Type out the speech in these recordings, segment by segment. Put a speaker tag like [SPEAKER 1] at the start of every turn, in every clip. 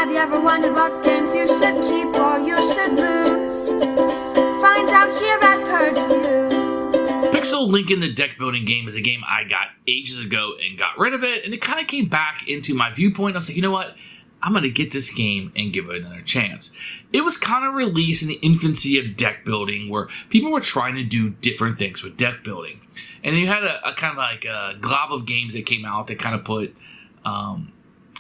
[SPEAKER 1] Have you ever wondered what games you should keep or you should lose? Find out here at Purge Reviews.
[SPEAKER 2] Pixel Lincoln, the deck building game, is a game I got ages ago and got rid of it, and it kind of came back into my viewpoint. I was like, you know what? I'm going to get this game and give it another chance. It was kind of released in the infancy of deck building where people were trying to do different things with deck building. And you had a kind of like a glob of games that came out that kind of put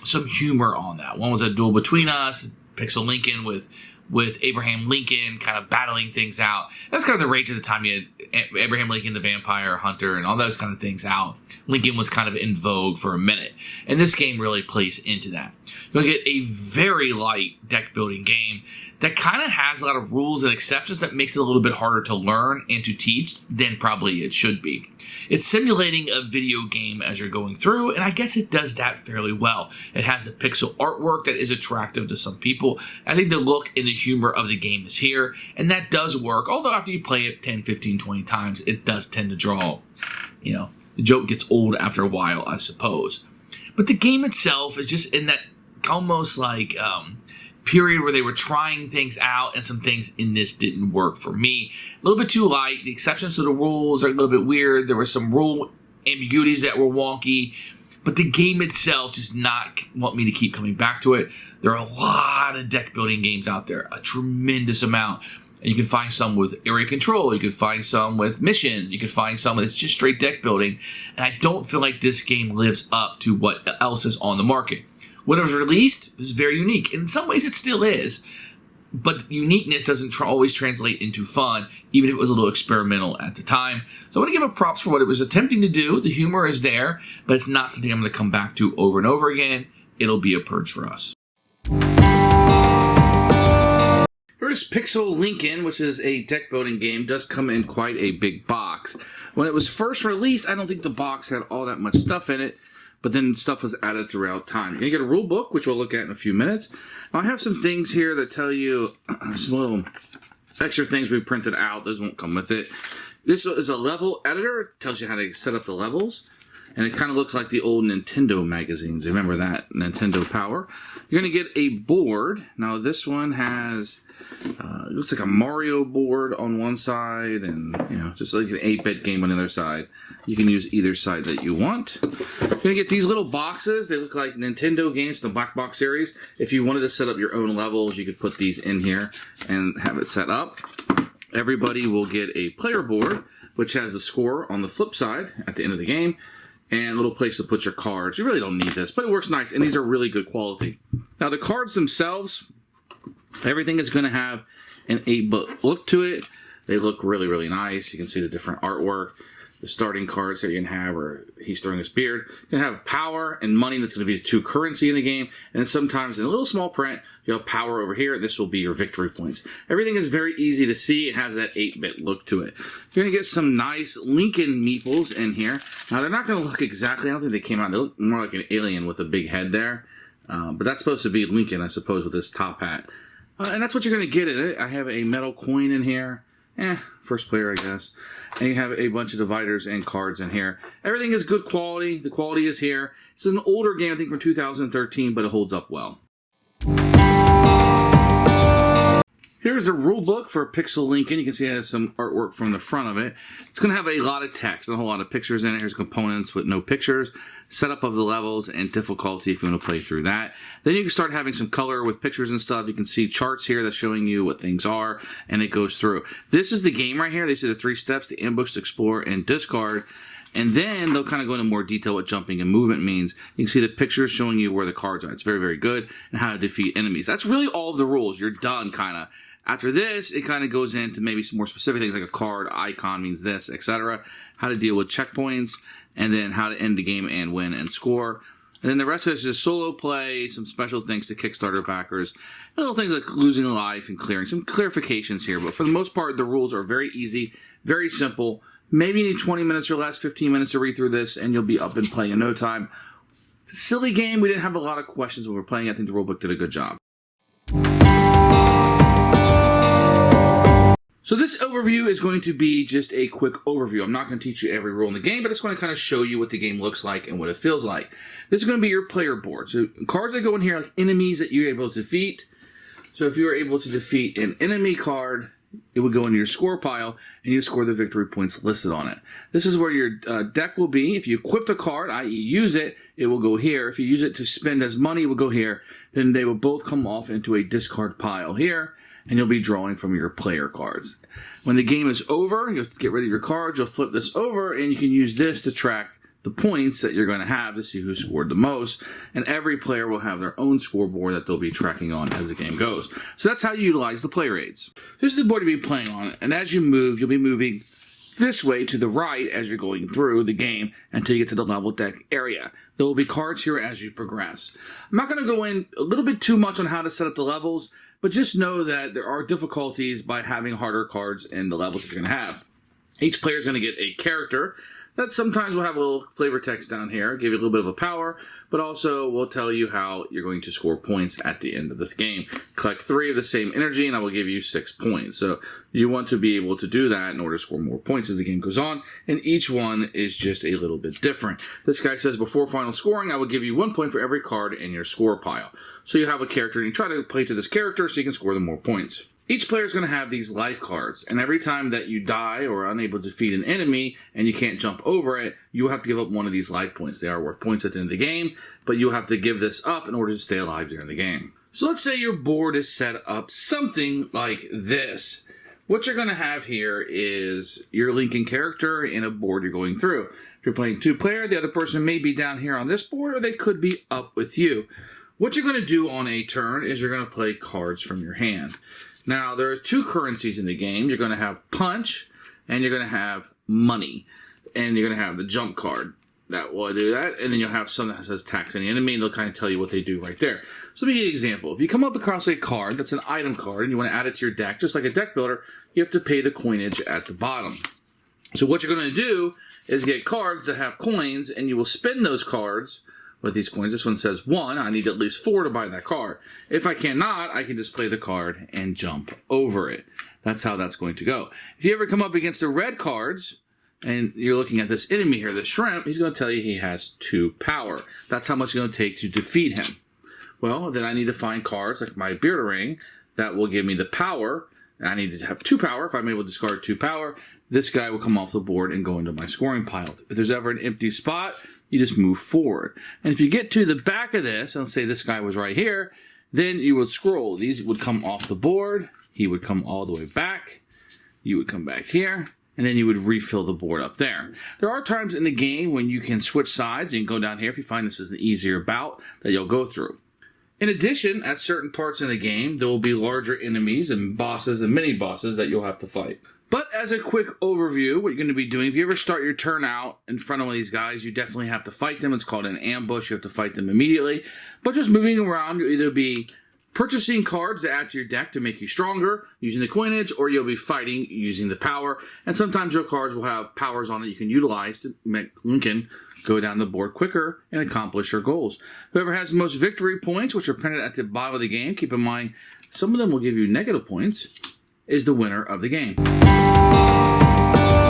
[SPEAKER 2] some humor on that. One was a Duel Between Us, Pixel Lincoln with Abraham Lincoln kind of battling things out. That was kind of the rage at the time. You had Abraham Lincoln, the vampire hunter, and all those kind of things out. Lincoln was kind of in vogue for a minute. And this game really plays into that. You're going to get a very light deck building game that kind of has a lot of rules and exceptions that makes it a little bit harder to learn and to teach than probably it should be. It's simulating a video game as you're going through, and I guess it does that fairly well. It has the pixel artwork that is attractive to some people. I think the look and the humor of the game is here, and that does work. Although after you play it 10, 15, 20 times, it does tend to draw, the joke gets old after a while, I suppose. But the game itself is just in that almost like period where they were trying things out, and some things in this didn't work for me. A little bit too light. The exceptions to the rules are a little bit weird. There were some rule ambiguities that were wonky, but the game itself does not want me to keep coming back to it. There are a lot of deck building games out there, a tremendous amount. And you can find some with area control. You can find some with missions. You can find some that's just straight deck building. And I don't feel like this game lives up to what else is on the market. When it was released, it was very unique. In some ways, it still is. But uniqueness doesn't always translate into fun, even if it was a little experimental at the time. So I want to give it props for what it was attempting to do. The humor is there, but it's not something I'm going to come back to over and over again. It'll be a purge for us. Here's Pixel Lincoln, which is a deck building game. It does come in quite a big box. When it was first released, I don't think the box had all that much stuff in it. But then stuff was added throughout time. You're going to get a rule book, which we'll look at in a few minutes. I have some things here that tell you some little extra things we printed out. Those won't come with it. This is a level editor. It tells you how to set up the levels. And it kind of looks like the old Nintendo magazines. Remember that? Nintendo Power. You're going to get a board. Now this one has... it looks like a Mario board on one side and, just like an 8-bit game on the other side. You can use either side that you want. You're going to get these little boxes. They look like Nintendo games, the Black Box series. If you wanted to set up your own levels, you could put these in here and have it set up. Everybody will get a player board, which has the score on the flip side at the end of the game, and a little place to put your cards. You really don't need this, but it works nice, and these are really good quality. Now, the cards themselves... everything is going to have an 8-bit look to it. They look really, really nice. You can see the different artwork. The starting cards that you can have, or he's throwing his beard. You can have power and money. That's going to be the 2 currency in the game. And then sometimes in a little small print, you have power over here. This will be your victory points. Everything is very easy to see. It has that 8-bit look to it. You're going to get some nice Lincoln meeples in here. Now, they're not going to look exactly. I don't think they came out. They look more like an alien with a big head there. But that's supposed to be Lincoln, I suppose, with this top hat. And that's what you're going to get in it. I have a metal coin in here. First player, I guess. And you have a bunch of dividers and cards in here. Everything is good quality. The quality is here. It's an older game, I think, from 2013, but it holds up well. Here's the rule book for Pixel Lincoln. You can see it has some artwork from the front of it. It's going to have a lot of text, a whole lot of pictures in it. Here's components with no pictures, setup of the levels, and difficulty if you want to play through that. Then you can start having some color with pictures and stuff. You can see charts here that's showing you what things are, and it goes through. This is the game right here. These are the 3 steps: the ambush, explore, and discard. And then they'll kind of go into more detail what jumping and movement means. You can see the pictures showing you where the cards are. It's very, very good. And how to defeat enemies. That's really all of the rules. You're done, kind of. After this, it kind of goes into maybe some more specific things like a card, icon means this, etc. How to deal with checkpoints, and then how to end the game and win and score. And then the rest of it is just solo play, some special things to Kickstarter backers, little things like losing a life and clearing. Some clarifications here, but for the most part, the rules are very easy, very simple. Maybe you need 20 minutes or less, 15 minutes to read through this, and you'll be up and playing in no time. It's a silly game. We didn't have a lot of questions when we were playing. I think the rulebook did a good job. So this overview is going to be just a quick overview. I'm not going to teach you every rule in the game, but it's going to kind of show you what the game looks like and what it feels like. This is going to be your player board. So cards that go in here are like enemies that you're able to defeat. So if you were able to defeat an enemy card, it would go into your score pile, and you score the victory points listed on it. This is where your deck will be. If you equip the card, i.e. use it, it will go here. If you use it to spend as money, it will go here. Then they will both come off into a discard pile here, and you'll be drawing from your player cards. When the game is over, you'll get rid of your cards, you'll flip this over, and you can use this to track the points that you're going to have to see who scored the most. And every player will have their own scoreboard that they'll be tracking on as the game goes. So that's how you utilize the player aids. This is the board you'll be playing on, and as you move, you'll be moving this way to the right as you're going through the game until you get to the level deck area. There will be cards here as you progress. I'm not going to go in a little bit too much on how to set up the levels, but just know that there are difficulties by having harder cards in the levels that you're going to have. Each player is going to get a character that sometimes will have a little flavor text down here, give you a little bit of a power, but also will tell you how you're going to score points at the end of this game. Collect 3 of the same energy, and I will give you 6 points. So you want to be able to do that in order to score more points as the game goes on, and each one is just a little bit different. This guy says, before final scoring, I will give you 1 point for every card in your score pile. So you have a character, and you try to play to this character so you can score them more points. Each player is going to have these life cards, and every time that you die or are unable to defeat an enemy and you can't jump over it, you will have to give up one of these life points. They are worth points at the end of the game, but you'll have to give this up in order to stay alive during the game. So let's say your board is set up something like this. What you're going to have here is your linking character in a board you're going through. If you're playing 2-player, the other person may be down here on this board, or they could be up with you. What you're going to do on a turn is you're going to play cards from your hand. Now, there are 2 currencies in the game. You're going to have punch, and you're going to have money. And you're going to have the jump card that will do that. And then you'll have some that says tax any enemy, and they'll kind of tell you what they do right there. So let me give you an example. If you come up across a card that's an item card, and you want to add it to your deck, just like a deck builder, you have to pay the coinage at the bottom. So what you're going to do is get cards that have coins, and you will spend those cards with these coins. This one says 1. I need at least 4 to buy that card. If I cannot, I can just play the card and jump over it. That's how that's going to go. If you ever come up against the red cards, and you're looking at this enemy here, the shrimp, he's going to tell you he has 2 power. That's how much it's going to take to defeat him. Well, then I need to find cards like my beard ring that will give me the power. I need to have 2 power. If I'm able to discard 2 power, this guy will come off the board and go into my scoring pile. If there's ever an empty spot, you just move forward. And if you get to the back of this, and let's say this guy was right here, then you would scroll. These would come off the board. He would come all the way back. You would come back here, and then you would refill the board up there. There are times in the game when you can switch sides. You can go down here if you find this is an easier bout that you'll go through. In addition, at certain parts in the game, there will be larger enemies and bosses and mini-bosses that you'll have to fight. But as a quick overview, what you're going to be doing, if you ever start your turn out in front of one of these guys, you definitely have to fight them. It's called an ambush. You have to fight them immediately. But just moving around, you'll either be purchasing cards to add to your deck to make you stronger using the coinage, or you'll be fighting using the power. And sometimes your cards will have powers on it you can utilize to make Lincoln go down the board quicker and accomplish your goals. Whoever has the most victory points, which are printed at the bottom of the game, keep in mind, some of them will give you negative points, is the winner of the game.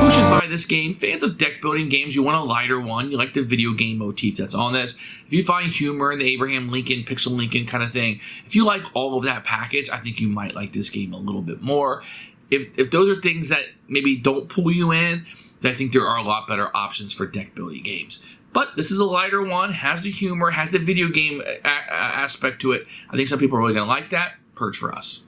[SPEAKER 2] Who should buy this game? Fans of deck building games, you want a lighter one. You like the video game motif that's on this. If you find humor in the Abraham Lincoln, Pixel Lincoln kind of thing, if you like all of that package, I think you might like this game a little bit more. If those are things that maybe don't pull you in, then I think there are a lot better options for deck building games. But this is a lighter one, has the humor, has the video game aspect to it. I think some people are really going to like that. Purge for us.